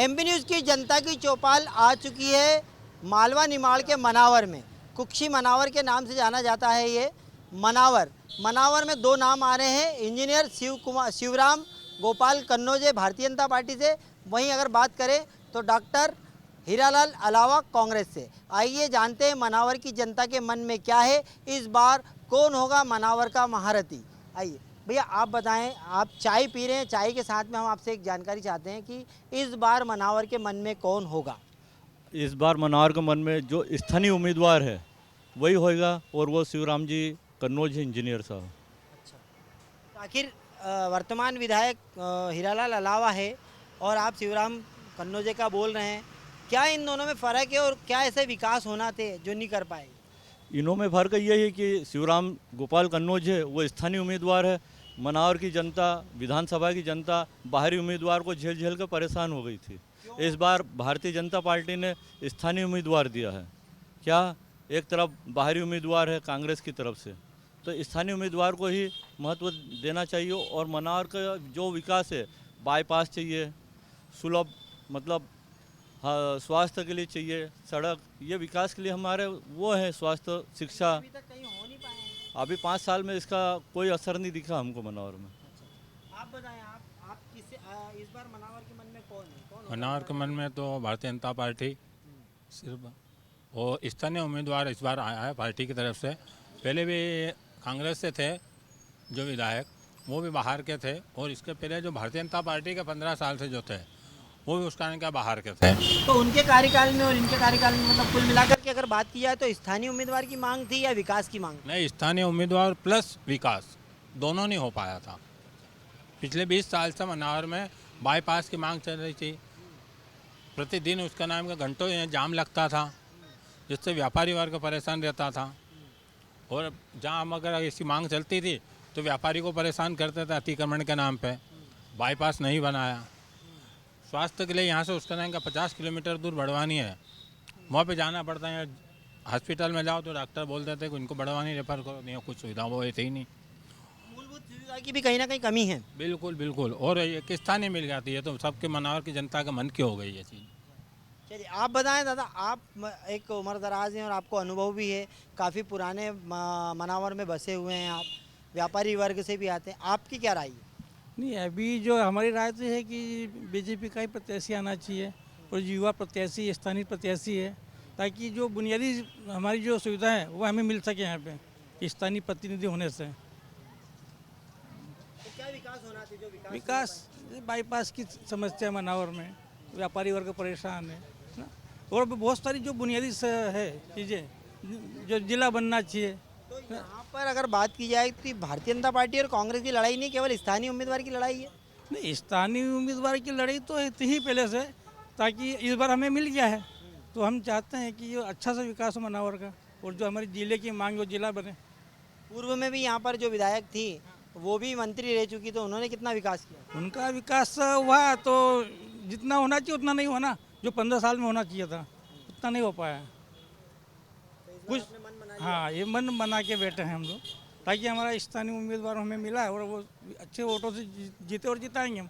MP news की जनता की चौपाल आ चुकी है मालवा निमाड़ के मनावर में। कुक्षी मनावर के नाम से जाना जाता है ये मनावर में दो नाम आ रहे हैं, इंजीनियर शिवराम गोपाल कन्नौजे भारतीय जनता पार्टी से, वहीं अगर बात करें तो डॉक्टर हीरालाल अलावा कांग्रेस से। आइए जानते हैं मनावर की जनता के मन में क्या है, इस बार कौन होगा मनावर का महारथी। आइए भैया आप बताएं, आप चाय पी रहे हैं, चाय के साथ में हम आपसे एक जानकारी चाहते हैं कि इस बार मनावर के मन में कौन होगा। इस बार मनावर के मन में जो स्थानीय उम्मीदवार है वही होएगा, और वो शिवराम जी कन्नौज इंजीनियर साहब। अच्छा, तो आखिर वर्तमान विधायक हीरालाल अलावा है और आप शिवराम कन्नौजे का बोल रहे हैं, क्या इन दोनों में फ़र्क है और क्या ऐसे विकास होना थे जो नहीं कर पाए? इन्हों में फर्क यही है कि शिवराम गोपाल कन्नौज है वो स्थानीय उम्मीदवार है। मनावर की जनता, विधानसभा की जनता बाहरी उम्मीदवार को झेल झेल कर परेशान हो गई थी। इस बार भारतीय जनता पार्टी ने स्थानीय उम्मीदवार दिया है। क्या एक तरफ बाहरी उम्मीदवार है कांग्रेस की तरफ से, तो स्थानीय उम्मीदवार को ही महत्व देना चाहिए। और मनावर का जो विकास है, बाईपास चाहिए, सुलभ मतलब हाँ स्वास्थ्य के लिए चाहिए, सड़क, ये विकास के लिए हमारे वो है, स्वास्थ्य, शिक्षा। अभी तक कहीं हो नहीं पाए हैं। अभी 5 साल में इसका कोई असर नहीं दिखा हमको मनावर में। अच्छा, आप बताएं, आप किसे इस बार मनावर के मन में कौन है, कौन होगा मनावर के मन में तो भारतीय जनता पार्टी सिर्फ, और स्थानीय उम्मीदवार इस बार आया है पार्टी की तरफ से। पहले भी कांग्रेस से थे जो विधायक, वो भी बाहर के थे, और इसके पहले जो भारतीय जनता पार्टी के 15 साल से जो थे वो भी उसका क्या बाहर के थे। तो उनके कार्यकाल में और इनके कार्यकाल में मतलब कुल मिलाकर के अगर बात की जाए तो स्थानीय उम्मीदवार की मांग थी या विकास की मांग? नहीं, स्थानीय उम्मीदवार प्लस विकास दोनों नहीं हो पाया था। पिछले 20 साल से मनावर में बाईपास की मांग चल रही थी। प्रतिदिन उसका नाम का घंटों जाम लगता था, जिससे व्यापारी वर्ग परेशान रहता था। और जहाँ हम अगर ऐसी मांग चलती थी तो व्यापारी को परेशान करते थे अतिक्रमण के नाम पे। बाईपास नहीं बनाया। स्वास्थ्य के लिए यहाँ से उसका नाम का 50 किलोमीटर दूर बढ़वानी है, वहाँ पे जाना पड़ता है। हॉस्पिटल में जाओ तो डॉक्टर बोल देते हैं कि उनको बढ़वानी रेफर करो, नहीं कुछ सुविधा वो ऐसे ही नहीं। मूलभूत सुविधा की भी कहीं ना कहीं कमी है। बिल्कुल बिल्कुल, और ये किस्तानी मिल जाती है तो सबके मनावर की जनता का मन क्यों हो गई ये चीज़। चलिए आप बताएं दादा, आप एक उम्र दराज हैं और आपको अनुभव भी है, काफ़ी पुराने मनावर में बसे हुए हैं आप, व्यापारी वर्ग से भी आते हैं, आपकी क्या राय है? नहीं, अभी जो हमारी राय तो है कि बीजेपी का ही प्रत्याशी आना चाहिए, और युवा प्रत्याशी, स्थानीय प्रत्याशी है, ताकि जो बुनियादी हमारी जो सुविधा है वो हमें मिल सके यहाँ पे स्थानीय प्रतिनिधि होने से। तो क्या विकास होना चाहिए, जो विकास, बाईपास की समस्या मनावर में, व्यापारी वर्ग परेशान है ना, और भी बहुत सारी जो बुनियादी है चीज़ें जो जिला बनना चाहिए। तो यहाँ पर अगर बात की जाए तो भारतीय जनता पार्टी और कांग्रेस की लड़ाई नहीं, केवल स्थानीय उम्मीदवार की लड़ाई है। नहीं, स्थानीय उम्मीदवार की लड़ाई तो थी ही पहले से, ताकि इस बार हमें मिल गया है तो हम चाहते हैं कि ये अच्छा सा विकास हो मनावर का, और जो हमारी जिले की मांग वो जिला बने। पूर्व में भी यहाँ पर जो विधायक थी वो भी मंत्री रह चुकी, तो उन्होंने कितना विकास किया? उनका विकास हुआ तो जितना होना चाहिए उतना नहीं होना, जो 15 साल में होना चाहिए था उतना नहीं हो पाया कुछ। हाँ, ये मन बना के बैठे हैं हम लोग, ताकि हमारा स्थानीय उम्मीदवार हमें मिला है और वो अच्छे वोटों से जीते और जिताएंगे हम।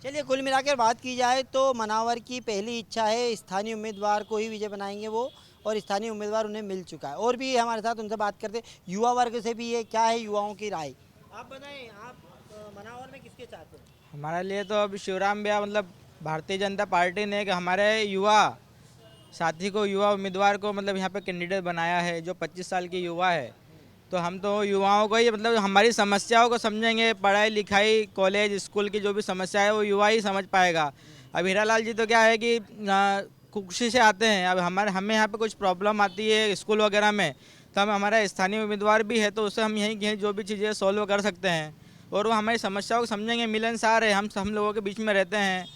चलिए कुल मिलाकर बात की जाए तो मनावर की पहली इच्छा है स्थानीय उम्मीदवार को ही विजय बनाएंगे वो, और स्थानीय उम्मीदवार उन्हें मिल चुका है। और भी हमारे साथ, उनसे बात करते, युवा वर्ग से भी ये क्या है युवाओं की राय। आप बताएं, आप मनावर में किसके चाहते हैं? हमारे लिए तो अब शिवराम भैया, मतलब भारतीय जनता पार्टी ने कि हमारे युवा साथी को, युवा उम्मीदवार को मतलब यहाँ पे कैंडिडेट बनाया है, जो 25 साल की युवा है। तो हम तो युवाओं को ही, मतलब हमारी समस्याओं को समझेंगे, पढ़ाई लिखाई, कॉलेज स्कूल की जो भी समस्या है वो युवा ही समझ पाएगा। अब हीरालाल जी तो क्या है कि कुक्षी से आते हैं, अब हमें यहाँ पे कुछ प्रॉब्लम आती है स्कूल वगैरह में, तो हम, हमारा स्थानीय उम्मीदवार भी है तो उससे हम यहीं जो भी चीज़ें सॉल्व कर सकते हैं, और वो हमारी समस्याओं को समझेंगे। मिलनसार है, हम लोगों के बीच में रहते हैं।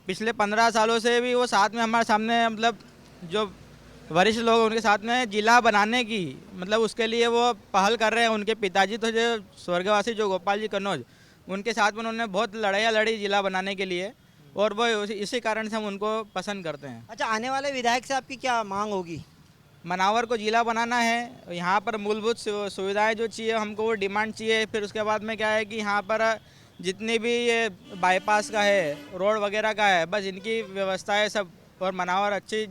पिछले 15 सालों से भी वो साथ में हमारे सामने, मतलब जो वरिष्ठ लोग उनके साथ में जिला बनाने की, मतलब उसके लिए वो पहल कर रहे हैं। उनके पिताजी तो जो स्वर्गवासी जो गोपाल जी कन्नौज, उनके साथ में उन्होंने बहुत लड़ाइयाँ लड़ी जिला बनाने के लिए, और वो इसी कारण से हम उनको पसंद करते हैं। अच्छा, आने वाले विधायक से आपकी क्या मांग होगी? मनावर को जिला बनाना है, यहाँ पर मूलभूत सुविधाएं जो चाहिए हमको वो डिमांड चाहिए। फिर उसके बाद में क्या है कि यहाँ पर जितनी भी ये बाईपास का है, रोड वगैरह का है, बस इनकी व्यवस्था है सब, और मनावर अच्छी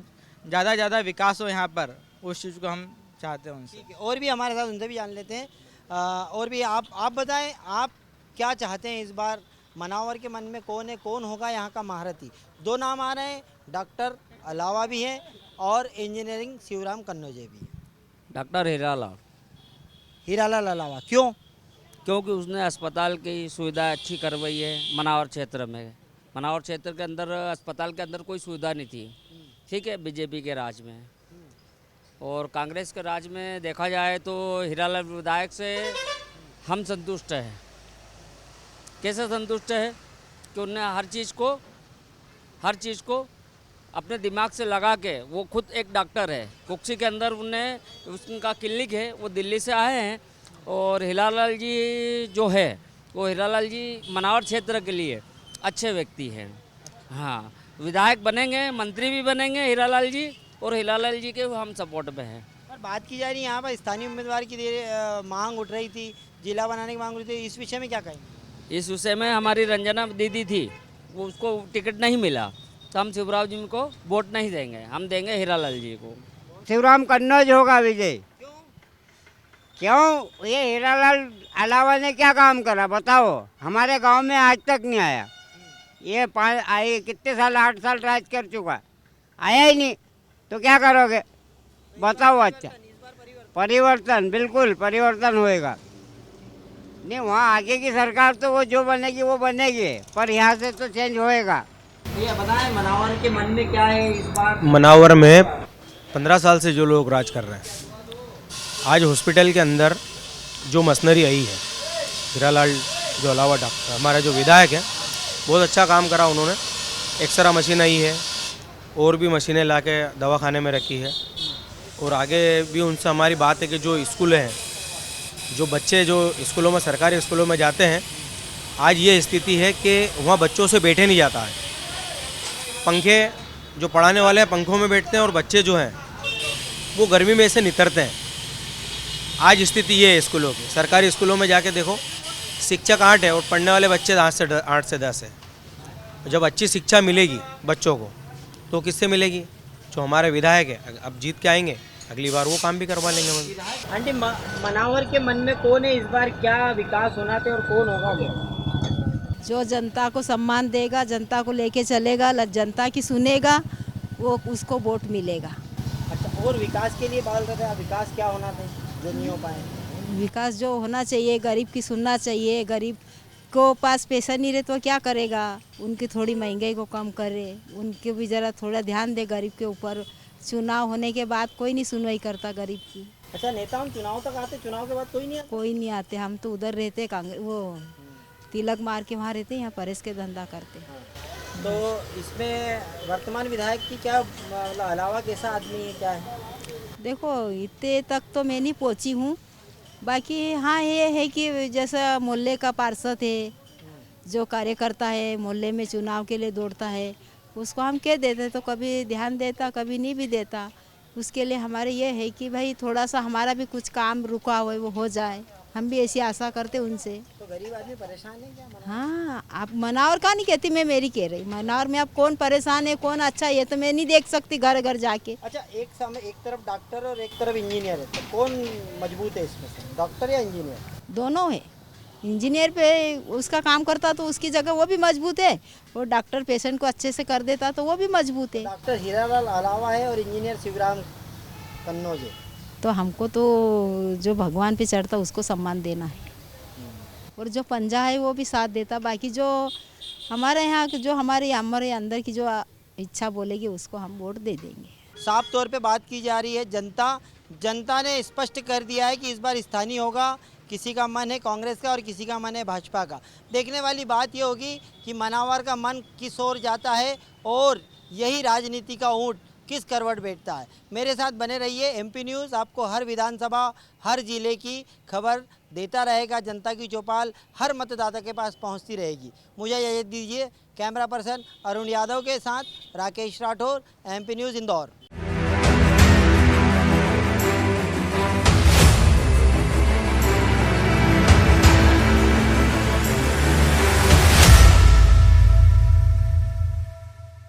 ज़्यादा विकास हो यहाँ पर, उस चीज़ को हम चाहते हैं उनसे। ठीक है, और भी हमारे साथ उनसे भी जान लेते हैं। और भी आप बताएं, आप क्या चाहते हैं इस बार? मनावर के मन में कौन है, कौन होगा यहाँ का महारथी? दो नाम आ रहे हैं, डॉक्टर अलावा भी हैं और इंजीनियरिंग शिवराम कन्नौजे भी हैं। डॉक्टर हीरालाल, हीरालाल अलावा, क्यों? क्योंकि उसने अस्पताल की सुविधा अच्छी करवाई है मनावर क्षेत्र में। मनावर क्षेत्र के अंदर अस्पताल के अंदर कोई सुविधा नहीं थी, ठीक है, बीजेपी के राज में। और कांग्रेस के राज में देखा जाए तो हीरालाल विधायक से हम संतुष्ट हैं। कैसे संतुष्ट है कि उन्हें हर चीज़ को अपने दिमाग से लगा के, वो खुद एक डॉक्टर है, कुक्सी के अंदर उन्हें उनका क्लिनिक है, वो दिल्ली से आए हैं। और हीरालाल जी जो है, वो हीरालाल जी मनावर क्षेत्र के लिए अच्छे व्यक्ति हैं। हाँ, विधायक बनेंगे, मंत्री भी बनेंगे हीरालाल जी, और हीरालाल जी के हम सपोर्ट में हैं। पर बात की जा रही है यहाँ पर स्थानीय उम्मीदवार की मांग उठ रही थी, जिला बनाने की मांग उठ रही थी, इस विषय में क्या कहेंगे? इस विषय में हमारी रंजना दीदी थी, वो उसको टिकट नहीं मिला, तो हम शिवराम जी को वोट नहीं देंगे, हम देंगे हीरालाल जी को। शिवराम कन्नौज होगा विजय। क्यों? ये हीरालाल अलावा ने क्या काम करा बताओ? हमारे गांव में आज तक नहीं आया। ये कितने साल, 8 साल राज कर चुका, आया ही नहीं, तो क्या करोगे बताओ? अच्छा, परिवर्तन, बिल्कुल परिवर्तन होएगा। नहीं, वहाँ आगे की सरकार तो वो जो बनेगी वो बनेगी, पर यहाँ से तो चेंज होएगा। ये बताएं, मनावर के मन में क्या है इस बार? मनावर में 15 साल से जो लोग राज कर रहे हैं, आज हॉस्पिटल के अंदर जो मशीनरी आई है, हीरालाल जो अलावा डॉक्टर हमारा जो विधायक है, बहुत अच्छा काम करा उन्होंने। एक्सरा मशीन आई है, और भी मशीनें लाके दवाखाने में रखी है। और आगे भी उनसे हमारी बात है कि जो स्कूल हैं, जो बच्चे जो स्कूलों में, सरकारी स्कूलों में जाते हैं, आज ये स्थिति है कि वहाँ बच्चों से बैठे नहीं जाता है। पंखे जो पढ़ाने वाले हैं पंखों में बैठते हैं, और बच्चे जो हैं वो गर्मी में ऐसे नितरते हैं। आज स्थिति ये है स्कूलों की। सरकारी स्कूलों में जाके देखो, शिक्षक 8 है और पढ़ने वाले बच्चे 8 से 10 है। जब अच्छी शिक्षा मिलेगी बच्चों को, तो किससे मिलेगी? जो हमारे विधायक है, अब जीत के आएंगे, अगली बार वो काम भी करवा लेंगे। आंटी, मनावर के मन में कौन है इस बार, क्या विकास होना था और कौन होगा वो? जो जनता को सम्मान देगा, जनता को लेके चलेगा, जनता की सुनेगा, वो उसको वोट मिलेगा। अच्छा, और विकास के लिए बोल रहे थे, विकास क्या होना था जो नहीं हो पाए? विकास जो होना चाहिए, गरीब की सुनना चाहिए। गरीब को पास पैसा नहीं रहे तो क्या करेगा? उनकी थोड़ी महंगाई को कम करे, उनके भी ज़रा थोड़ा ध्यान दे गरीब के ऊपर। चुनाव होने के बाद कोई नहीं सुनवाई करता गरीब की। अच्छा, नेता हम चुनाव तक आते, चुनाव के बाद कोई नहीं आता? कोई नहीं आते, हम तो उधर रहते, कांग्रेस वो तिलक मार के वहाँ रहते, यहाँ परेश के धंधा करते। तो इसमें वर्तमान विधायक की क्या मतलब अलावा कैसा आदमी है, क्या है? देखो, इतने तक तो मैं नहीं पहुँची हूँ, बाकी हाँ ये है कि जैसा मोहल्ले का पार्षद है, जो कार्यकर्ता है, मोहल्ले में चुनाव के लिए दौड़ता है, उसको हम कह देते तो कभी ध्यान देता, कभी नहीं भी देता। उसके लिए हमारे ये है कि भाई थोड़ा सा हमारा भी कुछ काम रुका हुआ है वो हो जाए, हम भी ऐसी आशा करते उनसे। तो गरीब आदमी परेशान है क्या? हाँ, आप मनावर का नहीं कहती, मैं मेरी कह रही। मनावर में आप कौन परेशान है, कौन अच्छा है, ये तो मैं नहीं देख सकती घर घर जाके। अच्छा, एक समय एक तरफ डॉक्टर और एक तरफ इंजीनियर है, तो कौन मजबूत है इसमें से, डॉक्टर या इंजीनियर? दोनों है। इंजीनियर पे उसका काम करता तो उसकी जगह वो भी मजबूत है, और डॉक्टर पेशेंट को अच्छे से कर देता तो वो भी मजबूत है। डॉक्टर हीरालाल अलावा है और इंजीनियर शिवराम कन्नौज है। तो हमको तो जो भगवान पे चढ़ता उसको सम्मान देना है, और जो पंजा है वो भी साथ देता। बाकी जो हमारे यहाँ जो हमारे अंदर की जो इच्छा बोलेगी उसको हम वोट दे देंगे। साफ तौर पे बात की जा रही है, जनता ने स्पष्ट कर दिया है कि इस बार स्थानीय होगा। किसी का मन है कांग्रेस का और किसी का मन है भाजपा का। देखने वाली बात ये होगी कि मनावर का मन किस ओर जाता है और यही राजनीति का ऊँट किस करवट बैठता है। मेरे साथ बने रहिए। MP न्यूज़ आपको हर विधानसभा, हर जिले की खबर देता रहेगा। जनता की चौपाल हर मतदाता के पास पहुंचती रहेगी। मुझे इजाज़त दीजिए। कैमरा पर्सन अरुण यादव के साथ राकेश राठौर, MP न्यूज़ इंदौर।